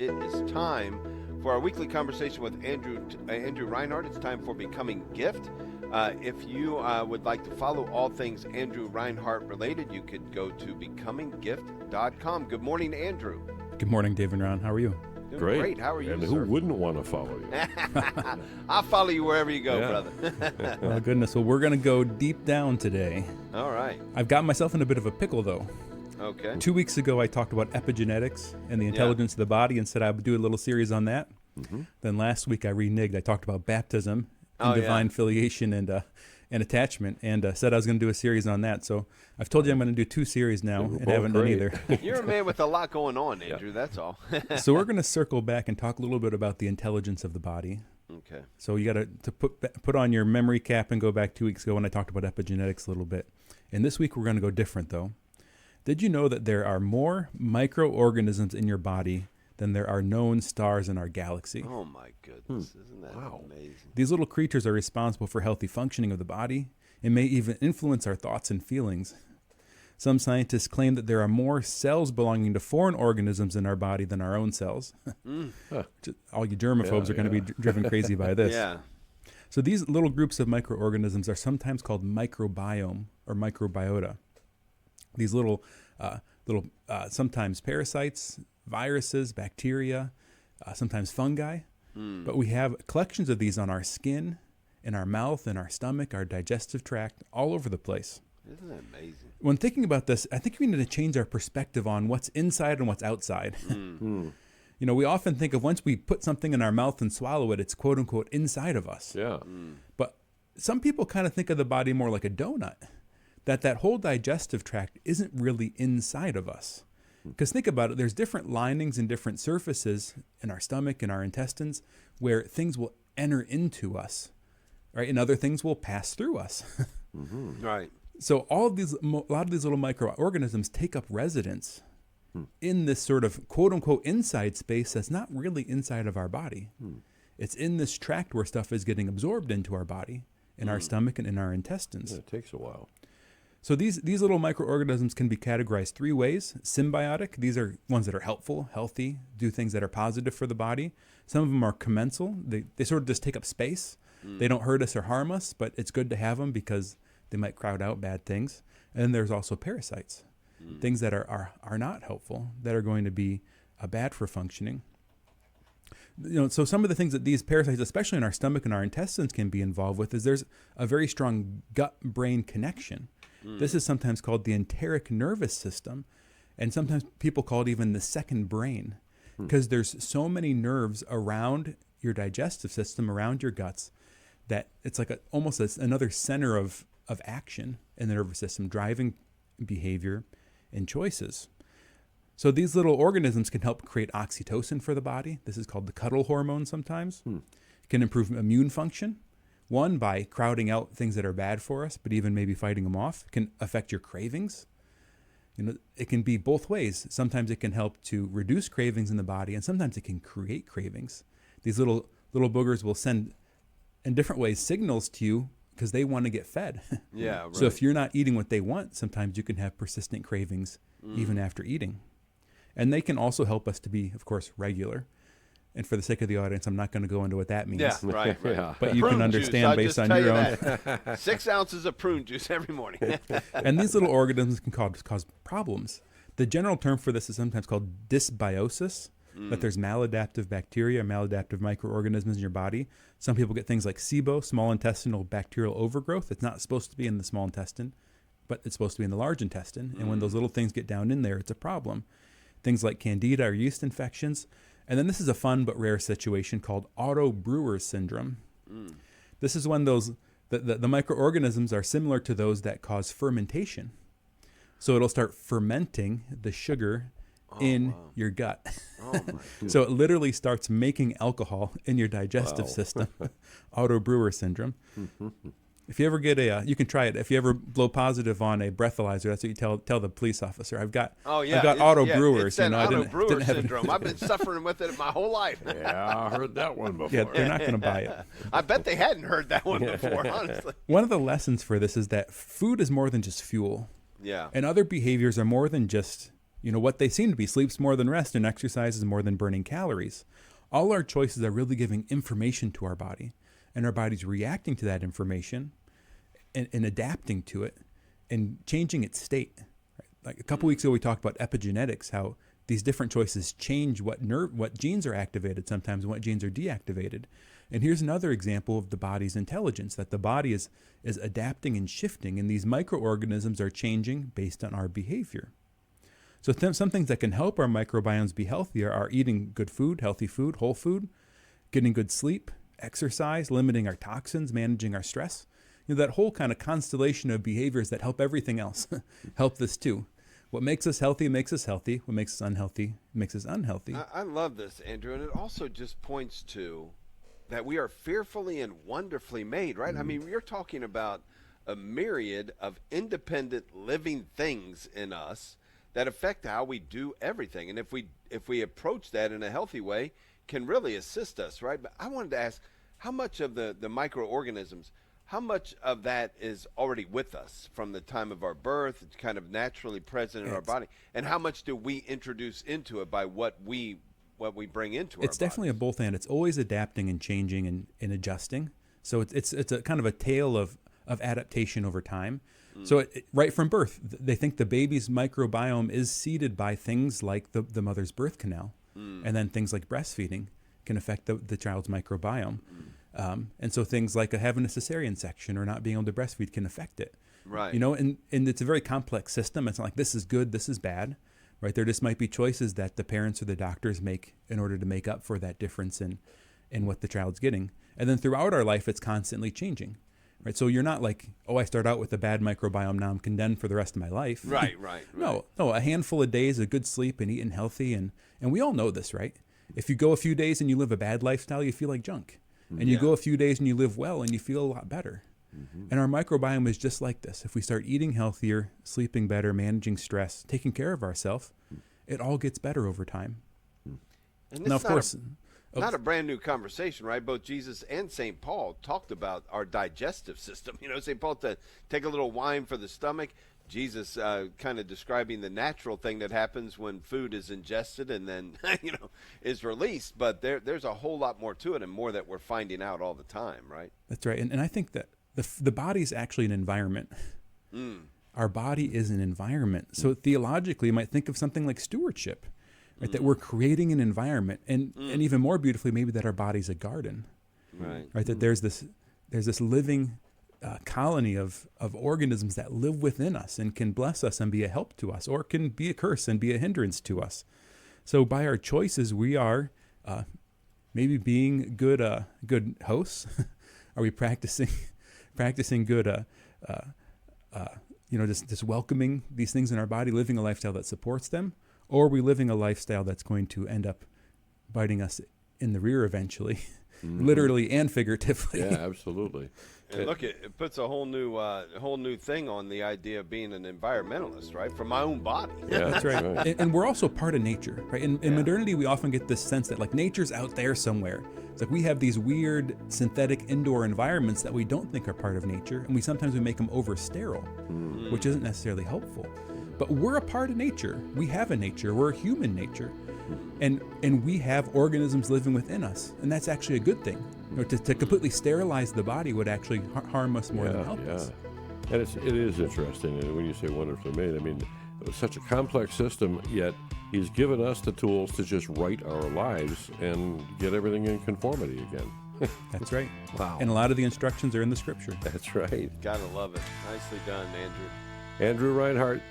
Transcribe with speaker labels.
Speaker 1: It is time for our weekly conversation with Andrew Reinhart. It's time for Becoming Gift. If you would like to follow all things Andrew Reinhart related, you could go to becominggift.com. Good morning, Andrew.
Speaker 2: Good morning, Dave and Ron. How are you?
Speaker 1: Doing
Speaker 3: Great.
Speaker 1: How are you,
Speaker 3: and
Speaker 1: sir?
Speaker 3: who wouldn't want to follow you?
Speaker 1: I'll follow you wherever you go,
Speaker 3: Yeah.
Speaker 1: brother.
Speaker 2: Oh, goodness. Well, we're going to go deep down today.
Speaker 1: All right.
Speaker 2: I've got myself in a bit of a pickle, though.
Speaker 1: Okay.
Speaker 2: 2 weeks ago, I talked about epigenetics and the intelligence of the body and said I would do a little series on that.
Speaker 3: Mm-hmm.
Speaker 2: Then last week, I reneged. I talked about baptism and divine filiation and attachment, and said I was going to do a series on that. So I've told you I'm going to do 2 series now, and haven't done either.
Speaker 1: You're a man with a lot going on, Andrew. That's all.
Speaker 2: So we're going to circle back and talk a little bit about the intelligence of the body.
Speaker 1: Okay.
Speaker 2: So you got to put on your memory cap and go back 2 weeks ago when I talked about epigenetics a little bit. And this week we're going to go different, though. Did you know that there are more microorganisms in your body than there are known stars in our galaxy?
Speaker 1: Oh, my goodness. Isn't that amazing?
Speaker 2: These little creatures are responsible for healthy functioning of the body and may even influence our thoughts and feelings. Some scientists claim that there are more cells belonging to foreign organisms in our body than our own cells. All you germaphobes are going to be driven crazy by this.
Speaker 1: Yeah.
Speaker 2: So these little groups of microorganisms are sometimes called microbiome or microbiota. These little sometimes parasites, viruses, bacteria, sometimes fungi. But we have collections of these on our skin, in our mouth, in our stomach, our digestive tract, all over the place.
Speaker 1: Isn't that amazing?
Speaker 2: When thinking about this, I think we need to change our perspective on what's inside and what's outside. You know, we often think of once we put something in our mouth and swallow it, it's quote unquote inside of us.
Speaker 3: Yeah.
Speaker 2: But some people kind of think of the body more like a donut, that whole digestive tract isn't really inside of us. Because think about it, there's different linings and different surfaces in our stomach and our intestines where things will enter into us, right? And other things will pass through us.
Speaker 1: Right.
Speaker 2: So a lot of these little microorganisms take up residence in this sort of quote unquote inside space that's not really inside of our body. It's in this tract where stuff is getting absorbed into our body, in our stomach and in our intestines.
Speaker 3: Yeah, it takes a while.
Speaker 2: So these little microorganisms can be categorized 3 ways. Symbiotic, these are ones that are helpful, healthy, do things that are positive for the body. Some of them are commensal. They sort of just take up space. They don't hurt us or harm us, but it's good to have them because they might crowd out bad things. And then there's also parasites, things that are not helpful, that are going to be bad for functioning. You know, so some of the things that these parasites, especially in our stomach and our intestines, can be involved with is there's a very strong gut-brain connection. This is sometimes called the enteric nervous system, and sometimes people call it even the second brain, because there's so many nerves around your digestive system, around your guts, that it's like almost another center of action in the nervous system, driving behavior and choices. So these little organisms can help create oxytocin for the body. This is called the cuddle hormone sometimes. It can improve immune function. One, by crowding out things that are bad for us, but even maybe fighting them off. It can affect your cravings. You know, it can be both ways. Sometimes it can help to reduce cravings in the body, and sometimes it can create cravings. These little boogers will send, in different ways, signals to you because they want to get fed.
Speaker 1: Yeah, right.
Speaker 2: So if you're not eating what they want, sometimes you can have persistent cravings even after eating. And they can also help us to be, of course, regular. And for the sake of the audience, I'm not going to go into what that means.
Speaker 1: Yeah, right.
Speaker 3: Yeah.
Speaker 2: But you
Speaker 1: Prune
Speaker 2: can understand
Speaker 1: juice,
Speaker 2: based
Speaker 1: I'll
Speaker 2: on
Speaker 1: just
Speaker 2: your
Speaker 1: tell
Speaker 2: own.
Speaker 1: you that. 6 ounces of prune juice every morning.
Speaker 2: And these little organisms can cause problems. The general term for this is sometimes called dysbiosis, that there's maladaptive bacteria, maladaptive microorganisms in your body. Some people get things like SIBO, small intestinal bacterial overgrowth. It's not supposed to be in the small intestine, but it's supposed to be in the large intestine. And when those little things get down in there, it's a problem. Things like candida or yeast infections. And then this is a fun but rare situation called auto-brewery syndrome. This is when the microorganisms are similar to those that cause fermentation. So it'll start fermenting the sugar in your gut. So it literally starts making alcohol in your digestive system. Auto-brewer syndrome. If you ever get you can try it. If you ever blow positive on a breathalyzer, that's what you tell the police officer. I've got auto-brewers.
Speaker 1: It's that
Speaker 2: I
Speaker 1: auto-brewer syndrome. I've been suffering with it my whole life.
Speaker 3: Yeah, I heard that one before.
Speaker 2: Yeah, they're not going to buy it.
Speaker 1: I bet they hadn't heard that one before, honestly.
Speaker 2: One of the lessons for this is that food is more than just fuel.
Speaker 1: Yeah.
Speaker 2: And other behaviors are more than just What they seem to be: sleep's more than rest and exercise is more than burning calories. All our choices are really giving information to our body, and our body's reacting to that information and adapting to it and changing its state. Right? Like a couple weeks ago, we talked about epigenetics, how these different choices change what genes are activated sometimes and what genes are deactivated. And here's another example of the body's intelligence, that the body is adapting and shifting, and these microorganisms are changing based on our behavior. So some things that can help our microbiomes be healthier are eating good food, healthy food, whole food, getting good sleep, exercise, limiting our toxins, managing our stress. That whole kind of constellation of behaviors that help everything else help this too. What makes us healthy makes us healthy. What makes us unhealthy makes us unhealthy.
Speaker 1: I love this, Andrew, and it also just points to that we are fearfully and wonderfully made, right? I mean, you're talking about a myriad of independent living things in us that affect how we do everything. And if we approach that in a healthy way, can really assist us, right? But I wanted to ask, how much of the microorganisms, how much of that is already with us from the time of our birth? It's kind of naturally present in our body. And how much do we introduce into it by what we bring into our bodies?
Speaker 2: It's definitely a both and. It's always adapting and changing and adjusting. So it's a kind of a tale of adaptation over time. So right from birth, they think the baby's microbiome is seeded by things like the mother's birth canal, and then things like breastfeeding can affect the child's microbiome. And so things like having a cesarean section or not being able to breastfeed can affect it.
Speaker 1: Right.
Speaker 2: And it's a very complex system. It's not like this is good, this is bad, right? There just might be choices that the parents or the doctors make in order to make up for that difference in what the child's getting. And then throughout our life, it's constantly changing. Right, so you're not like, I start out with a bad microbiome, now I'm condemned for the rest of my life.
Speaker 1: Right.
Speaker 2: No, a handful of days of good sleep and eating healthy, and we all know this, right? If you go a few days and you live a bad lifestyle, you feel like junk. And you go a few days and you live well and you feel a lot better. And our microbiome is just like this. If we start eating healthier, sleeping better, managing stress, taking care of ourselves, it all gets better over time.
Speaker 1: And
Speaker 2: Now, of course...
Speaker 1: Not a brand new conversation, right? Both Jesus and St. Paul talked about our digestive system. St. Paul said, take a little wine for the stomach. Jesus kind of describing the natural thing that happens when food is ingested and then, is released. But there's a whole lot more to it and more that we're finding out all the time, right?
Speaker 2: That's right. And I think that the body is actually an environment. Our body is an environment. So theologically, you might think of something like stewardship. Right, that we're creating an environment, and even more beautifully, maybe that our body's a garden. Right. That there's this living colony of organisms that live within us and can bless us and be a help to us, or can be a curse and be a hindrance to us. So by our choices, we are maybe being good hosts. Are we practicing good? Just welcoming these things in our body, living a lifestyle that supports them. Or are we living a lifestyle that's going to end up biting us in the rear eventually, literally and figuratively?
Speaker 3: Yeah, absolutely.
Speaker 1: And look, it puts a whole new thing on the idea of being an environmentalist, right? For my own body.
Speaker 3: Yeah,
Speaker 2: that's right. And we're also part of nature, right? In modernity, we often get this sense that like nature's out there somewhere. It's like we have these weird synthetic indoor environments that we don't think are part of nature, and sometimes we make them over sterile, which isn't necessarily helpful. But we're a part of nature. We have a nature. We're a human nature. And we have organisms living within us. And that's actually a good thing. To completely sterilize the body would actually harm us more than help us.
Speaker 3: And it is interesting. And when you say wonderfully made, I mean, it's such a complex system, yet he's given us the tools to just write our lives and get everything in conformity again.
Speaker 2: That's right.
Speaker 3: Wow.
Speaker 2: And a lot of the instructions are in the scripture.
Speaker 3: That's right.
Speaker 1: Gotta love it. Nicely done, Andrew.
Speaker 3: Andrew Reinhart,